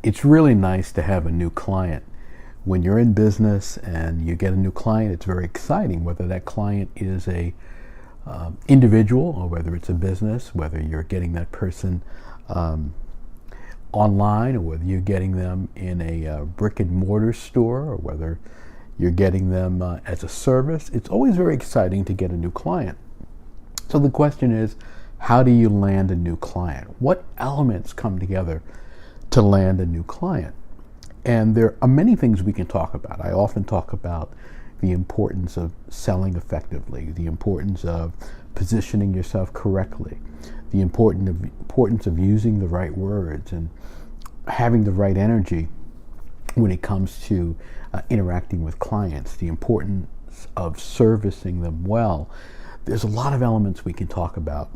It's really nice to have a new client. When you're in business and you get a new client, it's very exciting, whether that client is a individual or whether it's a business, whether you're getting that person online or whether you're getting them in a brick and mortar store or whether you're getting them as a service. It's always very exciting to get a new client. So the question is, how do you land a new client? What elements come together to land a new client? And there are many things we can talk about. I often talk about the importance of selling effectively, the importance of positioning yourself correctly, the importance of using the right words and having the right energy when it comes to interacting with clients, the importance of servicing them well. There's a lot of elements we can talk about.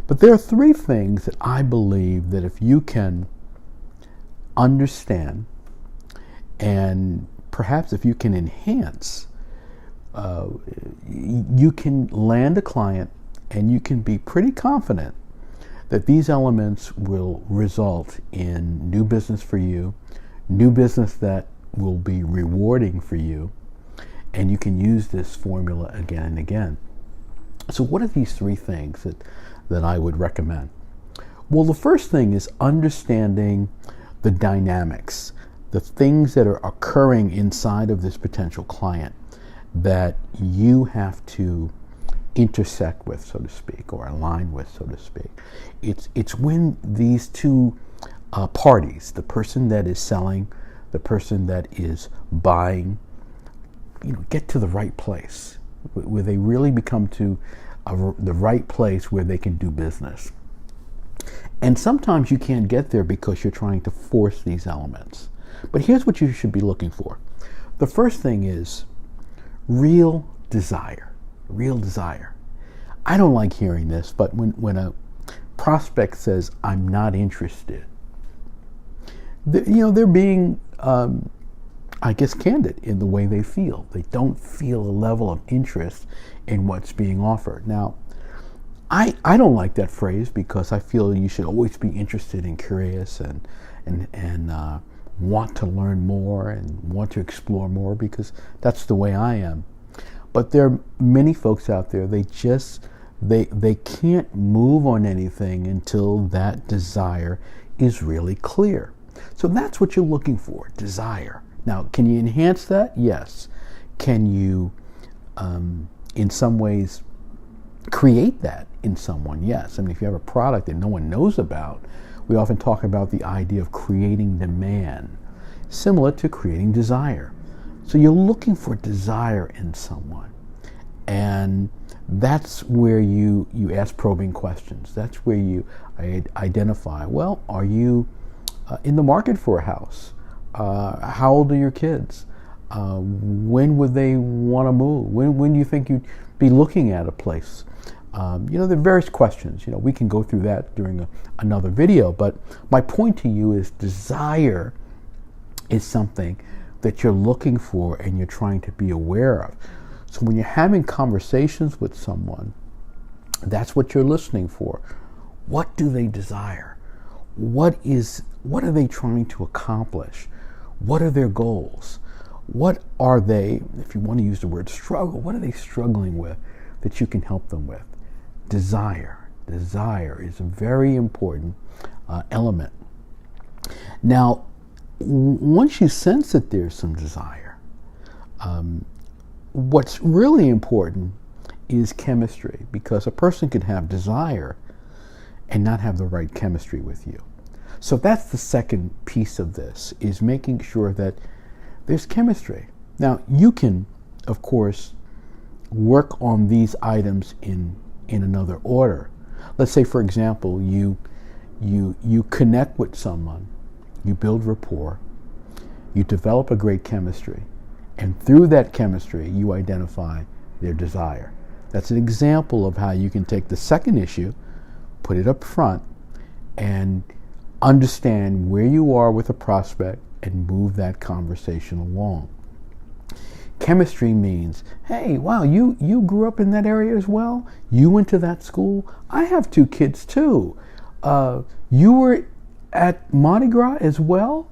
But there are three things that I believe that if you can understand and perhaps if you can enhance, you can land a client and you can be pretty confident that these elements will result in new business for you, new business that will be rewarding for you, and you can use this formula again and again. So what are these three things that I would recommend? Well, the first thing is understanding the dynamics, the things that are occurring inside of this potential client that you have to intersect with, so to speak, or align with, so to speak. It's when these two parties, the person that is selling, the person that is buying, get to the right place, where they really become to the right place where they can do business. And sometimes you can't get there because you're trying to force these elements. But here's what you should be looking for. The first thing is real desire. Real desire. I don't like hearing this, but when a prospect says, "I'm not interested," they're being, I guess, candid in the way they feel. They don't feel a level of interest in what's being offered. Now, I don't like that phrase because I feel you should always be interested and curious and want to learn more and want to explore more, because that's the way I am. But there are many folks out there, they can't move on anything until that desire is really clear. So that's what you're looking for, desire. Now, can you enhance that? Yes. Can you, in some ways, create that in someone? Yes. I mean, if you have a product that no one knows about, we often talk about the idea of creating demand, similar to creating desire. So you're looking for desire in someone. And that's where you ask probing questions. That's where you identify, well, are you in the market for a house? How old are your kids? When would they want to move? When do you think you'd be looking at a place? There are various questions. We can go through that during another video, but my point to you is desire is something that you're looking for and you're trying to be aware of. So when you're having conversations with someone, that's what you're listening for. What do they desire? What are they trying to accomplish? What are their goals? What are they, if you want to use the word struggle, what are they struggling with that you can help them with? Desire. Desire is a very important element. Now, once you sense that there's some desire, what's really important is chemistry, because a person can have desire and not have the right chemistry with you. So that's the second piece of this, is making sure that there's chemistry. Now, you can, of course, work on these items in another order. Let's say, for example, you connect with someone, you build rapport, you develop a great chemistry, and through that chemistry, you identify their desire. That's an example of how you can take the second issue, put it up front, and understand where you are with a prospect and move that conversation along. Chemistry means, hey, wow, you grew up in that area as well? You went to that school? I have 2 kids too. You were at Mardi Gras as well?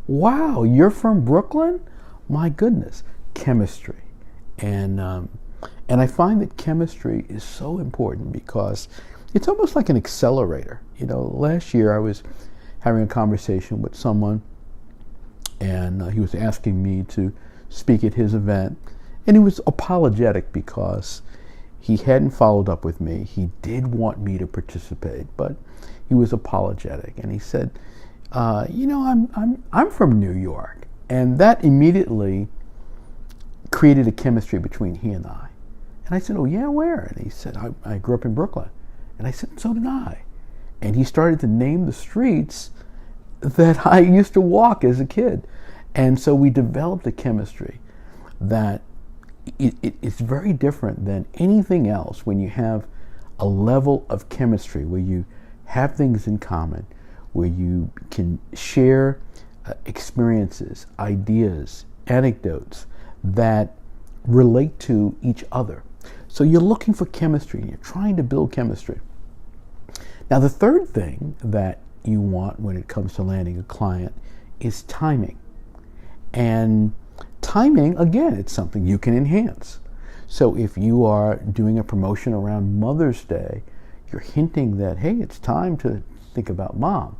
Wow, you're from Brooklyn? My goodness, chemistry. And I find that chemistry is so important because it's almost like an accelerator. You know, last year I was having a conversation with someone, and he was asking me to speak at his event, and he was apologetic because he hadn't followed up with me. He did want me to participate, but he was apologetic, and he said, I'm from New York, and that immediately created a chemistry between he and I. And I said, oh yeah, where? And he said, I grew up in Brooklyn. And I said, so did I. And he started to name the streets that I used to walk as a kid. And so we developed a chemistry that it's very different than anything else when you have a level of chemistry where you have things in common, where you can share experiences, ideas, anecdotes that relate to each other. So you're looking for chemistry, and you're trying to build chemistry. Now, the third thing that you want when it comes to landing a client is timing. And timing, again, it's something you can enhance. So if you are doing a promotion around Mother's Day, you're hinting that, hey, it's time to think about mom.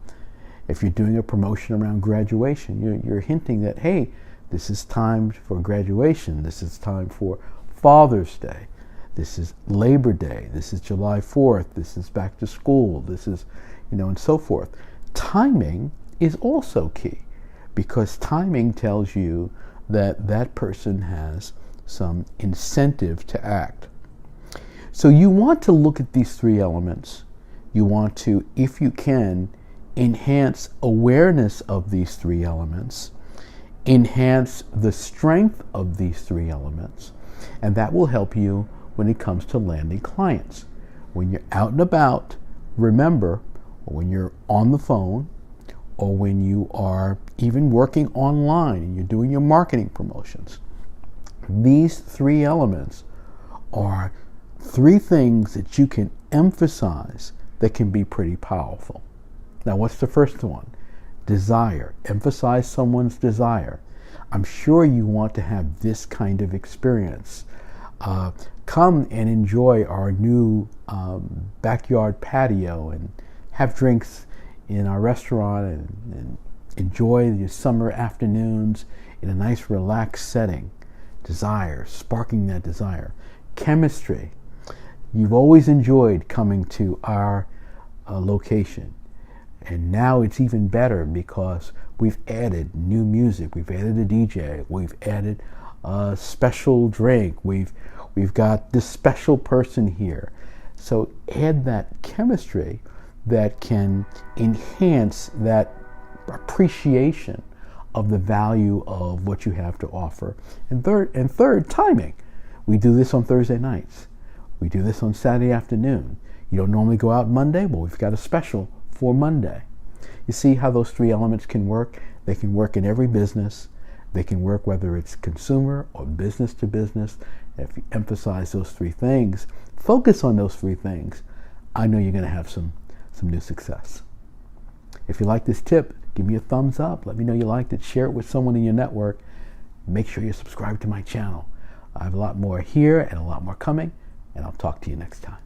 If you're doing a promotion around graduation, you're hinting that, hey, this is time for graduation. This is time for Father's Day. This is Labor Day. This is July 4th. This is back to school. This is, and so forth. Timing is also key because timing tells you that that person has some incentive to act. So you want to look at these three elements. You want to, if you can, enhance awareness of these three elements, enhance the strength of these three elements, and that will help you when it comes to landing clients. When you're out and about, remember, or when you're on the phone, or when you are even working online and you're doing your marketing promotions, these three elements are three things that you can emphasize that can be pretty powerful. Now, what's the first one? Desire. Emphasize someone's desire. I'm sure you want to have this kind of experience. Come and enjoy our new backyard patio and have drinks in our restaurant and enjoy your summer afternoons in a nice relaxed setting. Desire, sparking that desire. Chemistry. You've always enjoyed coming to our location. And now it's even better because we've added new music. We've added a DJ. We've added a special drink. We've got this special person here. So add that chemistry that can enhance that appreciation of the value of what you have to offer. And third, timing. We do this on Thursday nights. We do this on Saturday afternoon. You don't normally go out Monday? Well, we've got a special for Monday. You see how those three elements can work? They can work in every business. They can work whether it's consumer or business to business. If you emphasize those three things, focus on those three things, I know you're going to have some new success. If you like this tip, give me a thumbs up. Let me know you liked it. Share it with someone in your network. Make sure you subscribe to my channel. I have a lot more here and a lot more coming, and I'll talk to you next time.